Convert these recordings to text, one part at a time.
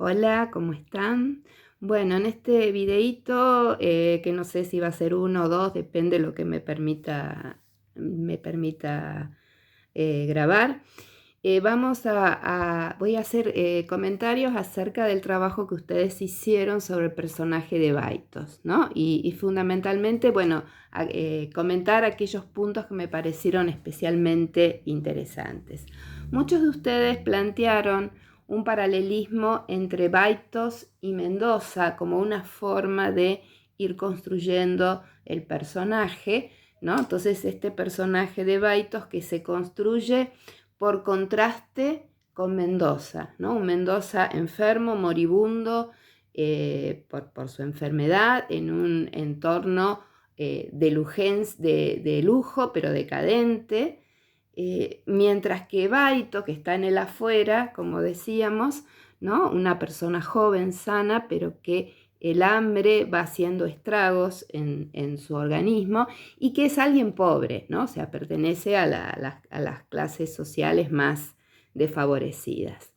Hola, ¿cómo están? Bueno, en este videíto, que no sé si va a ser uno o dos, depende de lo que me permita grabar. Voy a hacer comentarios acerca del trabajo que ustedes hicieron sobre el personaje de Baitos, ¿no? Y fundamentalmente, bueno, comentar aquellos puntos que me parecieron especialmente interesantes. Muchos de ustedes plantearon un paralelismo entre Baitos y Mendoza como una forma de ir construyendo el personaje, ¿no? Entonces, este personaje de Baitos que se construye por contraste con Mendoza, ¿no? Un Mendoza enfermo, moribundo, por su enfermedad, en un entorno de lujo, pero decadente, mientras que Baito, que está en el afuera, como decíamos, ¿no? Una persona joven, sana, pero que el hambre va haciendo estragos en su organismo y que es alguien pobre, ¿no? O sea, pertenece a las clases sociales más desfavorecidas.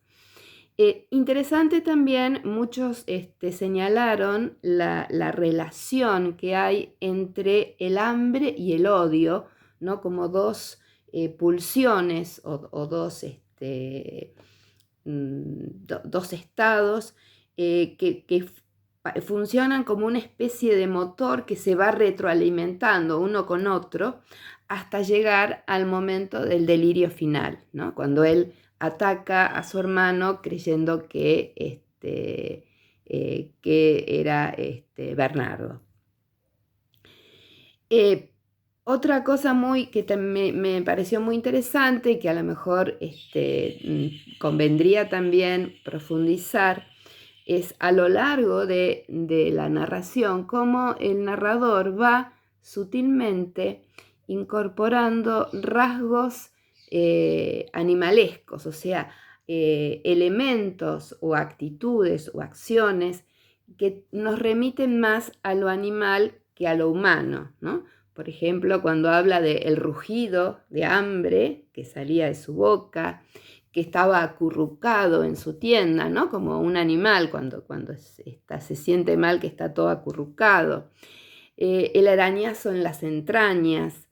Interesante también, muchos señalaron la relación que hay entre el hambre y el odio, ¿no? Como dos pulsiones o dos estados que funcionan como una especie de motor que se va retroalimentando uno con otro hasta llegar al momento del delirio final, ¿no? Cuando él ataca a su hermano creyendo que era Bernardo. Eh, Otra cosa que me pareció muy interesante y que a lo mejor convendría también profundizar es a lo largo de la narración cómo el narrador va sutilmente incorporando rasgos animalescos, o sea, elementos o actitudes o acciones que nos remiten más a lo animal que a lo humano, ¿no? Por ejemplo, cuando habla del rugido de hambre que salía de su boca, que estaba acurrucado en su tienda, ¿no? Como un animal cuando se siente mal, que está todo acurrucado. El arañazo en las entrañas,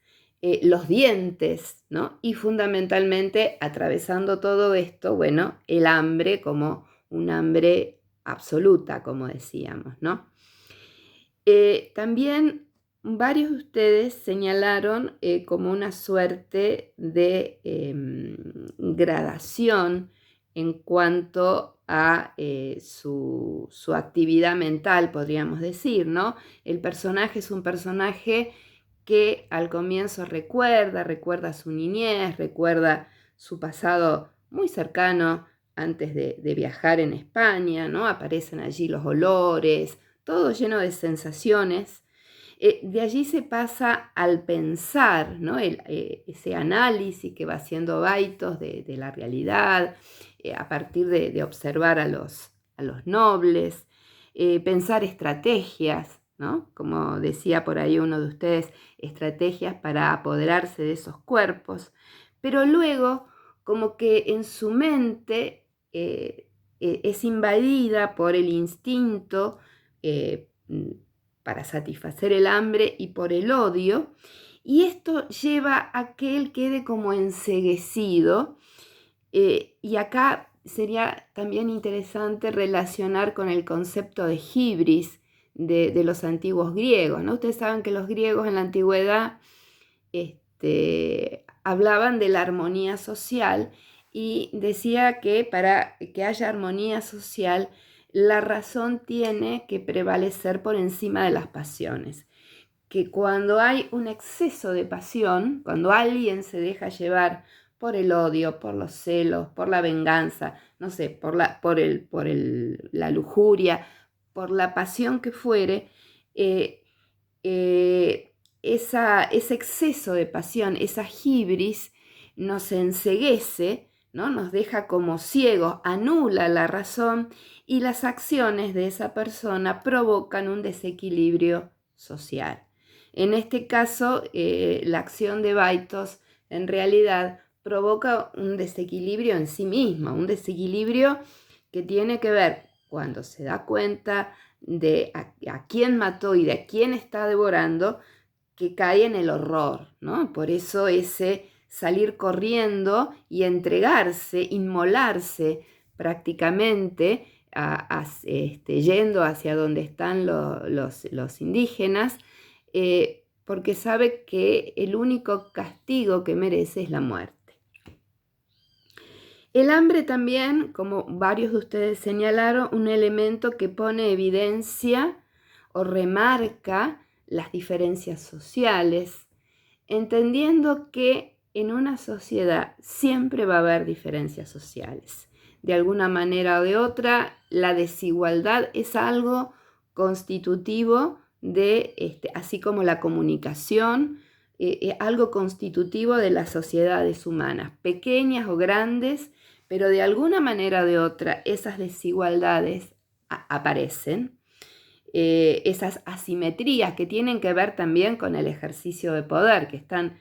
los dientes, ¿no? Y fundamentalmente, atravesando todo esto, bueno, el hambre como un hambre absoluta, como decíamos, ¿no? También varios de ustedes señalaron como una suerte de gradación en cuanto a su actividad mental, podríamos decir, ¿no? El personaje es un personaje que al comienzo recuerda su niñez, recuerda su pasado muy cercano antes de viajar en España, ¿no? Aparecen allí los olores, todo lleno de sensaciones. De allí se pasa al pensar, ¿no? Ese análisis que va haciendo Baitos de la realidad, a partir de observar a los nobles, pensar estrategias, ¿no? Como decía por ahí uno de ustedes, estrategias para apoderarse de esos cuerpos, pero luego como que en su mente es invadida por el instinto eh, para satisfacer el hambre y por el odio, y esto lleva a que él quede como enceguecido, y acá sería también interesante relacionar con el concepto de hibris de los antiguos griegos, ¿no? Ustedes saben que los griegos en la antigüedad hablaban de la armonía social y decía que para que haya armonía social, la razón tiene que prevalecer por encima de las pasiones. Que cuando hay un exceso de pasión, cuando alguien se deja llevar por el odio, por los celos, por la venganza, no sé, la lujuria, por la pasión que fuere, eh, ese exceso de pasión, esa hibris, nos enceguece, ¿no? Nos deja como ciegos, anula la razón y las acciones de esa persona provocan un desequilibrio social. En este caso, la acción de Baitos en realidad provoca un desequilibrio en sí misma, un desequilibrio que tiene que ver cuando se da cuenta de a quién mató y de a quién está devorando, que cae en el horror, ¿no? Por eso ese salir corriendo y entregarse, inmolarse prácticamente, yendo hacia donde están los indígenas, porque sabe que el único castigo que merece es la muerte. El hambre también, como varios de ustedes señalaron, un elemento que pone evidencia o remarca las diferencias sociales, entendiendo que en una sociedad siempre va a haber diferencias sociales. De alguna manera o de otra, la desigualdad es algo constitutivo de, así como la comunicación, algo constitutivo de las sociedades humanas, pequeñas o grandes, pero de alguna manera o de otra esas desigualdades aparecen. Esas asimetrías que tienen que ver también con el ejercicio de poder, que están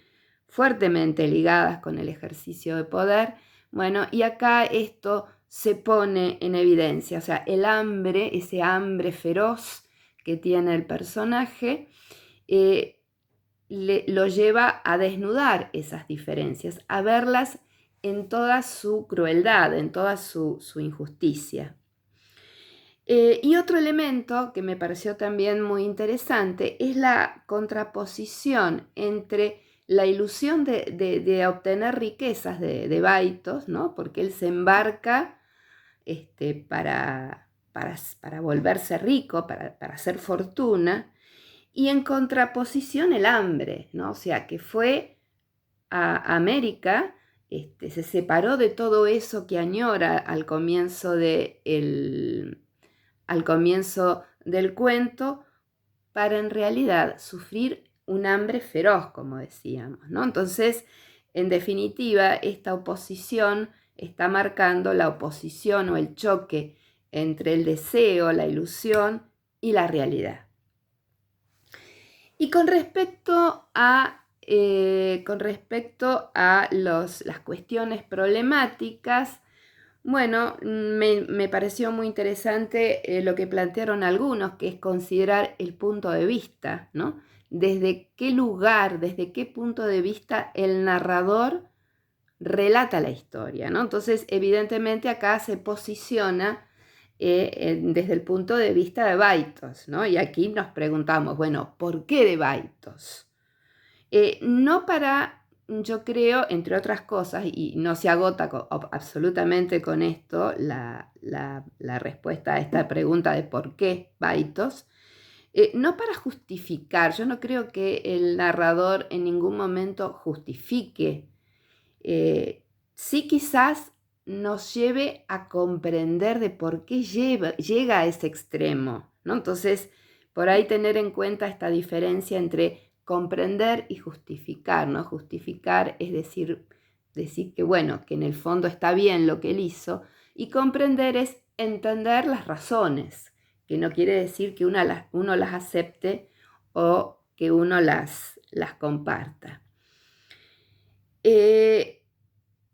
fuertemente ligadas con el ejercicio de poder. Bueno, y acá esto se pone en evidencia, o sea, el hambre, ese hambre feroz que tiene el personaje, lo lleva a desnudar esas diferencias, a verlas en toda su crueldad, en toda su injusticia. Y otro elemento que me pareció también muy interesante es la contraposición entre la ilusión de obtener riquezas de Baitos, ¿no? Porque él se embarca para volverse rico, para hacer fortuna, y en contraposición el hambre, ¿no? O sea, que fue a América, se separó de todo eso que añora al comienzo del cuento, para en realidad sufrir un hambre feroz, como decíamos, ¿no? Entonces, en definitiva, esta oposición está marcando la oposición o el choque entre el deseo, la ilusión y la realidad. Y con respecto a las cuestiones problemáticas, bueno, me pareció muy interesante lo que plantearon algunos, que es considerar el punto de vista, ¿no? Desde qué lugar, desde qué punto de vista el narrador relata la historia, ¿no? Entonces, evidentemente acá se posiciona desde el punto de vista de Baitos, ¿no? Y aquí nos preguntamos, bueno, ¿por qué de Baitos? No para, yo creo, entre otras cosas, y no se agota absolutamente con esto la respuesta a esta pregunta de por qué Baitos, no para justificar, yo no creo que el narrador en ningún momento justifique, sí quizás nos lleve a comprender de por qué llega a ese extremo, ¿no? Entonces, por ahí tener en cuenta esta diferencia entre comprender y justificar, ¿no? Justificar es decir que, bueno, que en el fondo está bien lo que él hizo, y comprender es entender las razones, que no quiere decir que uno las acepte o que uno las comparta.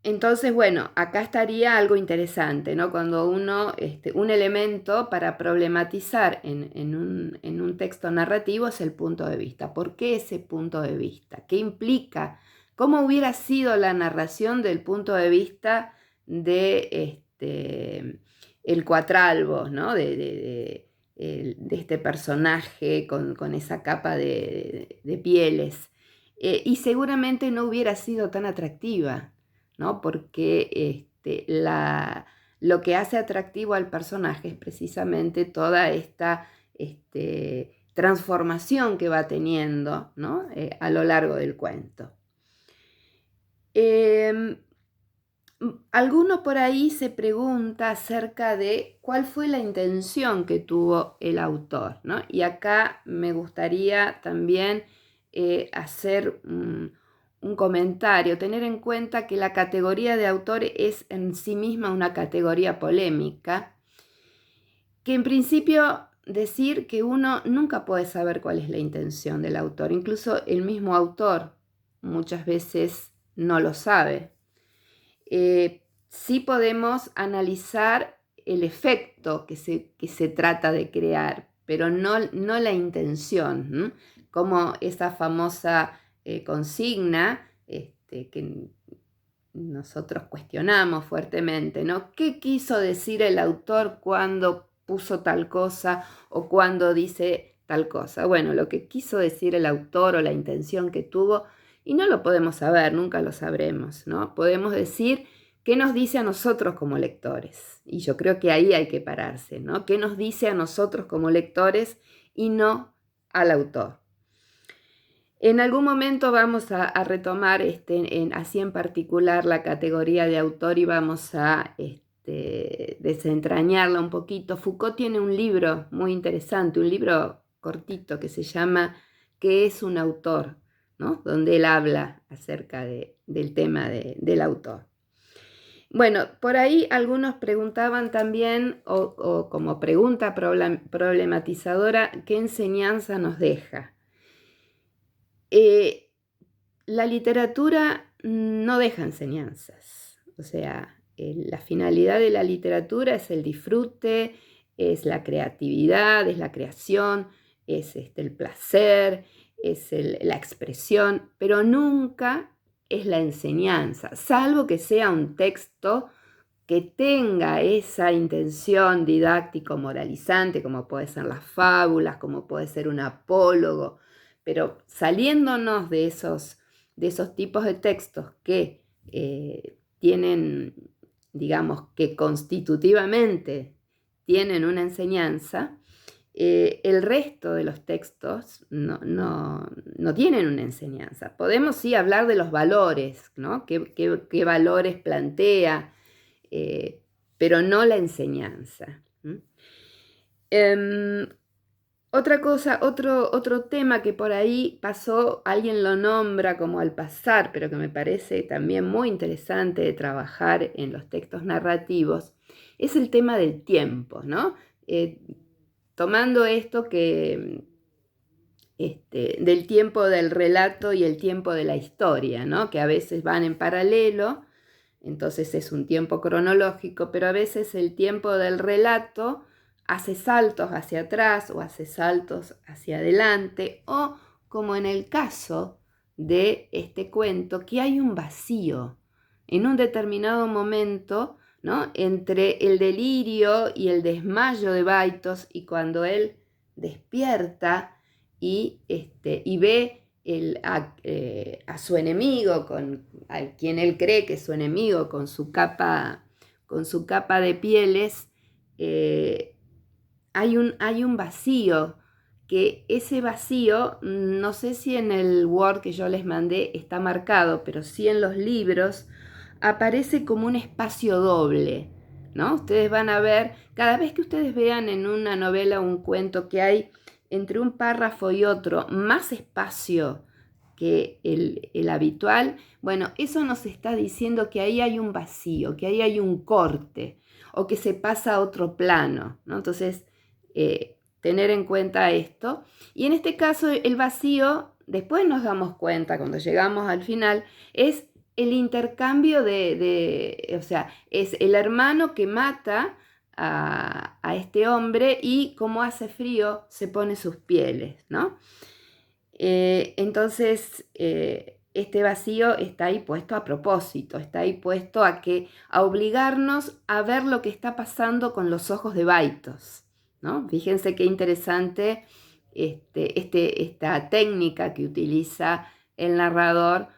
Entonces, bueno, acá estaría algo interesante, ¿no? Cuando uno, un elemento para problematizar en un texto narrativo es el punto de vista. ¿Por qué ese punto de vista? ¿Qué implica? ¿Cómo hubiera sido la narración del punto de vista de el Cuatralbos, ¿no? De este personaje con esa capa de pieles? Y seguramente no hubiera sido tan atractiva, ¿no? Porque lo que hace atractivo al personaje es precisamente toda esta transformación que va teniendo, ¿no? A lo largo del cuento. Alguno por ahí se pregunta acerca de cuál fue la intención que tuvo el autor, ¿no? Y acá me gustaría también hacer un comentario, tener en cuenta que la categoría de autor es en sí misma una categoría polémica, que en principio decir que uno nunca puede saber cuál es la intención del autor, incluso el mismo autor muchas veces no lo sabe. Sí podemos analizar el efecto que se trata de crear, pero no la intención, ¿m? Como esa famosa consigna que nosotros cuestionamos fuertemente, ¿no? ¿Qué quiso decir el autor cuando puso tal cosa o cuando dice tal cosa? Bueno, lo que quiso decir el autor o la intención que tuvo, y no lo podemos saber, nunca lo sabremos, ¿no? Podemos decir qué nos dice a nosotros como lectores, y yo creo que ahí hay que pararse, ¿no? ¿Qué nos dice a nosotros como lectores y no al autor? En algún momento vamos a retomar así en particular la categoría de autor y vamos a desentrañarla un poquito. Foucault tiene un libro muy interesante, un libro cortito que se llama ¿Qué es un autor?, ¿no? Donde él habla acerca del tema del autor. Bueno, por ahí algunos preguntaban también, o como pregunta problematizadora, ¿qué enseñanza nos deja? La literatura no deja enseñanzas, o sea, la finalidad de la literatura es el disfrute, es la creatividad, es la creación, es el placer, es la expresión, pero nunca es la enseñanza, salvo que sea un texto que tenga esa intención didáctico-moralizante, como puede ser las fábulas, como puede ser un apólogo, pero saliéndonos de esos tipos de textos que tienen, digamos, que constitutivamente tienen una enseñanza, el resto de los textos no tienen una enseñanza. Podemos sí hablar de los valores, ¿no? ¿Qué valores plantea? Pero no la enseñanza. Otra cosa, otro tema que por ahí pasó, alguien lo nombra como al pasar, pero que me parece también muy interesante de trabajar en los textos narrativos, es el tema del tiempo, ¿no? Tomando esto que del tiempo del relato y el tiempo de la historia, ¿no? Que a veces van en paralelo, entonces es un tiempo cronológico, pero a veces el tiempo del relato hace saltos hacia atrás o hace saltos hacia adelante, o como en el caso de este cuento, que hay un vacío en un determinado momento, ¿no? Entre el delirio y el desmayo de Baitos y cuando él despierta y ve a su enemigo, a quien él cree que es su enemigo, con su capa de pieles, hay un vacío, que ese vacío, no sé si en el Word que yo les mandé está marcado, pero sí en los libros, aparece como un espacio doble, ¿no? Ustedes van a ver, cada vez que ustedes vean en una novela o un cuento que hay entre un párrafo y otro más espacio que el habitual, bueno, eso nos está diciendo que ahí hay un vacío, que ahí hay un corte o que se pasa a otro plano, ¿no? Entonces, tener en cuenta esto. Y en este caso, el vacío, después nos damos cuenta, cuando llegamos al final, es el intercambio o sea, es el hermano que mata a este hombre y como hace frío se pone sus pieles, ¿no? Entonces, este vacío está ahí puesto a propósito, está ahí puesto a obligarnos a ver lo que está pasando con los ojos de Baitos, ¿no? Fíjense qué interesante esta técnica que utiliza el narrador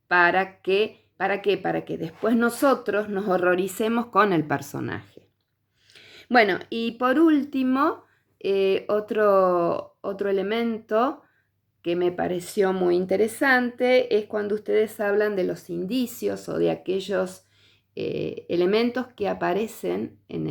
para que después nosotros nos horroricemos con el personaje. Bueno, y por último, otro elemento que me pareció muy interesante es cuando ustedes hablan de los indicios o de aquellos elementos que aparecen en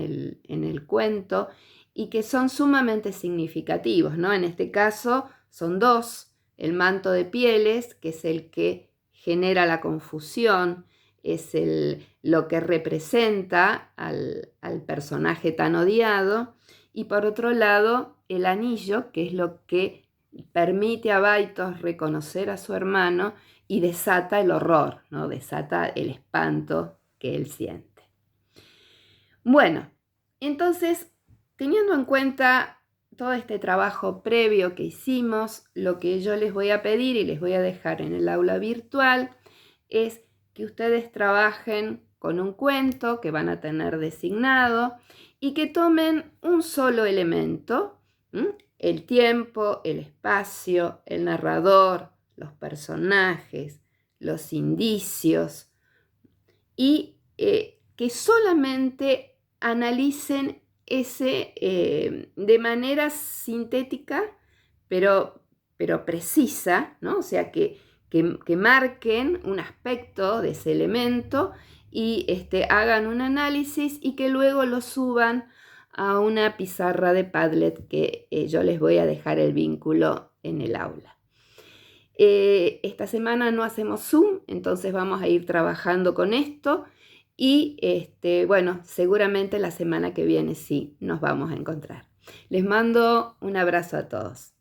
el cuento y que son sumamente significativos, ¿no? En este caso son dos: el manto de pieles, que es el que genera la confusión, es lo que representa al personaje tan odiado, y por otro lado el anillo, que es lo que permite a Baitos reconocer a su hermano y desata el horror, ¿no? Desata el espanto que él siente. Bueno, Entonces, teniendo en cuenta todo este trabajo previo que hicimos, lo que yo les voy a pedir y les voy a dejar en el aula virtual es que ustedes trabajen con un cuento que van a tener designado y que tomen un solo elemento, el tiempo, el espacio, el narrador, los personajes, los indicios, y que solamente analicen ese de manera sintética, pero precisa, ¿no? O sea, que marquen un aspecto de ese elemento y hagan un análisis y que luego lo suban a una pizarra de Padlet que yo les voy a dejar el vínculo en el aula. Esta semana no hacemos Zoom, entonces vamos a ir trabajando con esto y bueno, seguramente la semana que viene sí nos vamos a encontrar. Les mando un abrazo a todos.